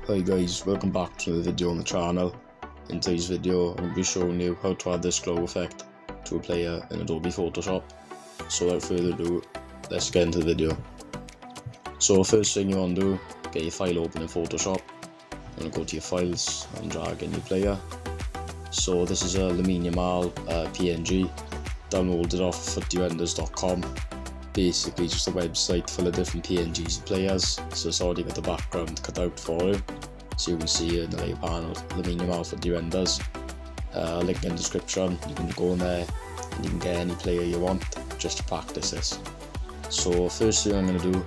Hi guys, welcome back to the video on the channel. In today's video I'm going to be showing you how to add this glow effect to a player in Adobe Photoshop. So without further ado, let's get into the video. So first thing you want to do, get your file open in Photoshop. You want to go to your files and drag in your player. So this is a Lamine Yamal PNG, downloaded off footyrenders.com. Basically just a website full of different PNGs of players, so it's already got the background cut out for you, so you can see in the layer panel Lamine Yamal for the renders. Link in the description, you can go in there and you can get any player you want just to practice this. So first thing I'm going to do,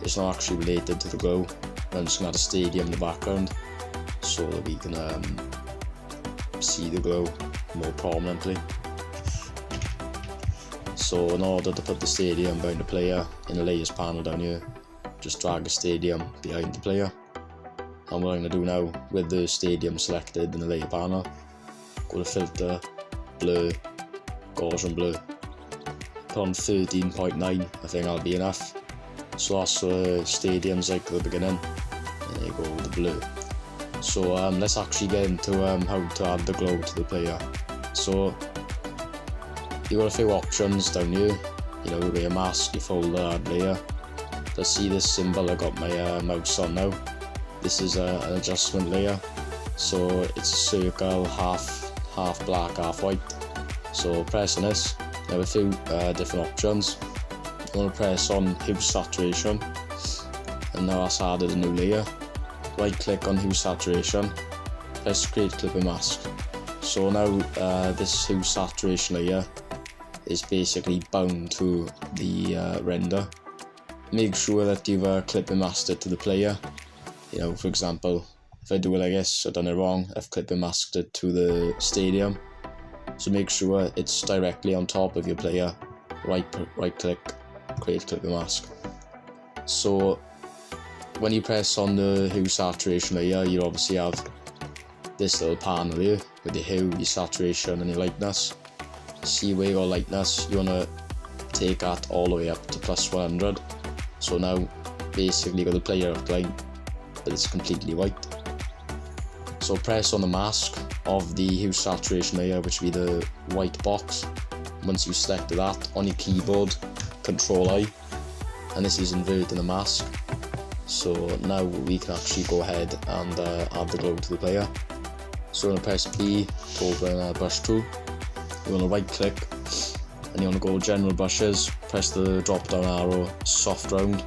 it's not actually related to the glow, I'm just going to add a stadium in the background so that we can see the glow more prominently. So in order to put the stadium behind the player, in the layers panel down here, just drag a stadium behind the player. And what I'm going to do now, with the stadium selected in the layer panel, go to filter, blur, Gaussian blur, put on 13.9, I think that'll be enough. So that's stadiums like the beginning, and there you go with the blur. So let's actually get into how to add the glow to the player. So you've got a few options down here, you know, your mask, your folder, add layer. Let's see this symbol I got my mouse on now. This is an adjustment layer, so it's a circle, half black, half white. So pressing this, you have a few different options. You want to press on hue saturation, and now that's added a new layer. Right click on hue saturation, press create clipping mask. So now this hue saturation layer is basically bound to the render. Make sure that you've clipping masked it to the player. You know, for example, if I do it like this, I've done it wrong, I've clipping masked it to the stadium. So make sure it's directly on top of your player. Right click, create clipping mask. So when you press on the hue saturation layer, you obviously have this little panel here with your hue, your saturation and your lightness. See where you got lightness, you want to take that all the way up to plus 100. So now basically you got the player outline, but it's completely white. So press on the mask of the hue saturation layer, which will be the white box. Once you selected that, on your keyboard, Control I, and this is inverting the mask. So now we can actually go ahead and add the glow to the player. So I'm going to press B to open brush tool. You want to right click and you want to go general brushes, press the drop down arrow, soft round.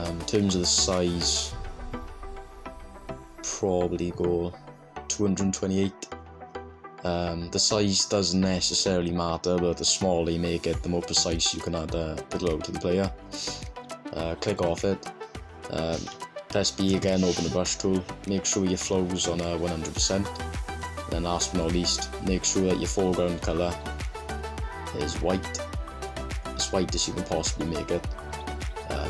In terms of the size, probably go 228. The size doesn't necessarily matter, but the smaller you make it, the more precise you can add the glow to the player. Click off it, press B again, open the brush tool, make sure your flow's on 100%. Then last but not least, make sure that your foreground colour is white, as white as you can possibly make it.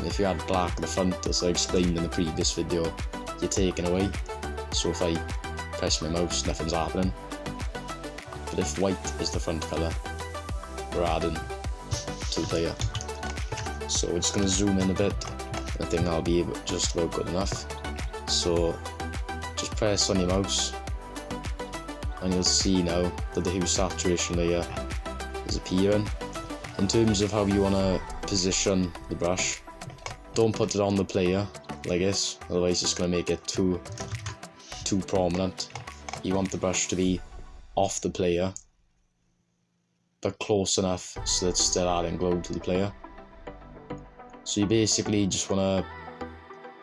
If you add black at the front, as I explained in the previous video, you're taking away. So if I press my mouse, nothing's happening. But if white is the front colour, we're adding to the player. So we're just going to zoom in a bit. I think that'll be just about good enough. So just press on your mouse, and you'll see now that the hue saturation layer is appearing. In terms of how you want to position the brush, don't put it on the player like this, otherwise it's going to make it too prominent. You want the brush to be off the player, but close enough so that it's still adding glow to the player. So you basically just want to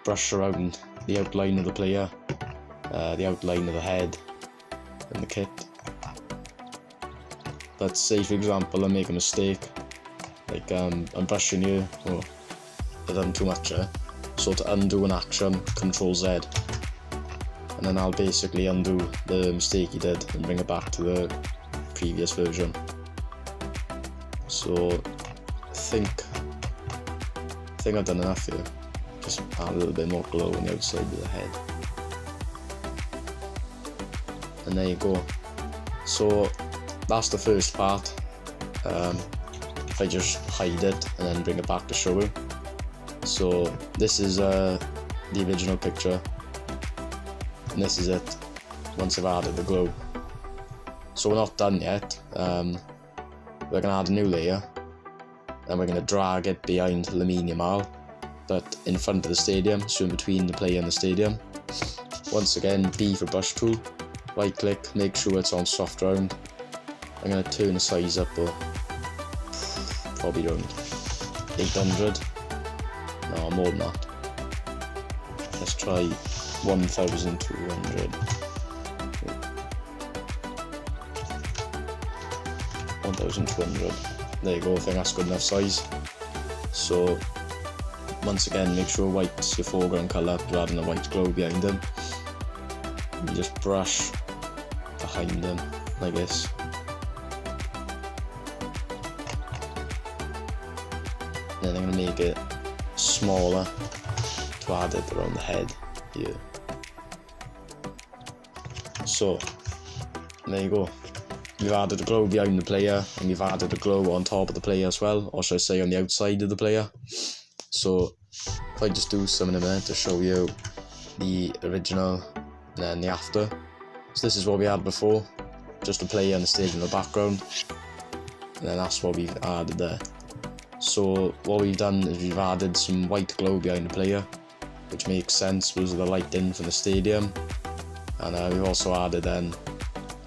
brush around the outline of the player, the outline of the head, and the kit. Let's say for example I make a mistake, like I'm brushing here, oh I've done too much here. So to undo an action, Control Z, and then I'll basically undo the mistake you did and bring it back to the previous version. So I think I've done enough here, just add a little bit more glow on the outside of the head. And there you go. So that's the first part. If I just hide it and then bring it back to show you. So this is the original picture. and this is it once I've added the glow. So we're not done yet. We're going to add a new layer, and we're going to drag it behind Lamine Yamal, but in front of the stadium, so in between the player and the stadium. Once again, B for brush tool, right click, make sure it's on soft round. I'm going to turn the size up, but probably around 800, no more than that. Let's try 1200. 1200. There you go, I think that's good enough size. So once again, make sure white's your foreground colour, you're adding a white glow behind them. You just brush behind them like this. Then I'm going to make it smaller to add it around the head here. So there you go. We've added a glow behind the player, and we've added a glow on top of the player as well, or should I say on the outside of the player. So if I just do some in a minute to show you the original and then the after. So this is what we had before, just a player and the stage in the background, and then that's what we've added there. So what we've done is we've added some white glow behind the player, which makes sense because of the lighting from the stadium, and we've also added then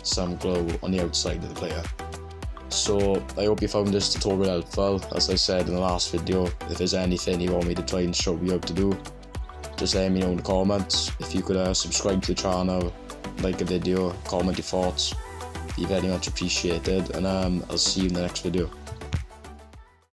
some glow on the outside of the player. So I hope you found this tutorial helpful. As I said in the last video, if there's anything you want me to try and show you how to do, just let me know in the comments. If you could subscribe to the channel, like a video, comment your thoughts, be very much appreciated, and I'll see you in the next video.